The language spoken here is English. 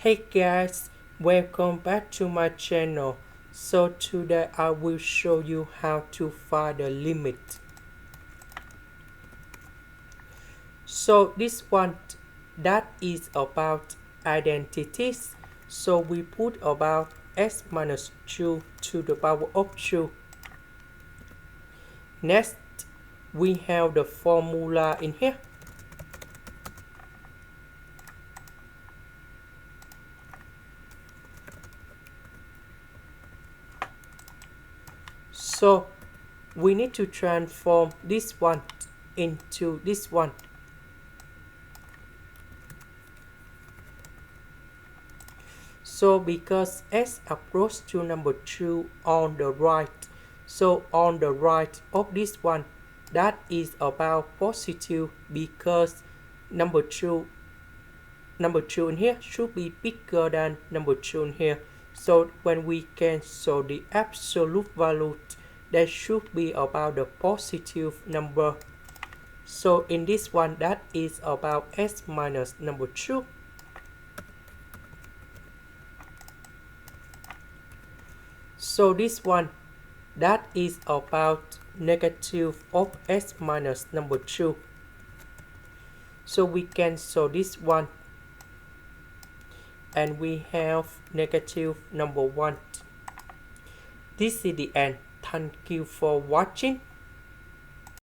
Hey guys, welcome back to my channel. So today I will show you how to find the limit. So this one that is about identities. So we put about s minus 2 to the power of 2. Next we have the formula in here. So we need to transform this one into this one. So because s approach to number 2 on the right, so on the right of this one, that is about positive because number 2 in here should be bigger than number 2 in here. So when we cancel the absolute value, that should be about the positive number. So in this one, that is about s minus number 2. So this one, that is about negative of s minus number 2. So we cancel this one and we have negative number 1. This is the end. Thank you for watching.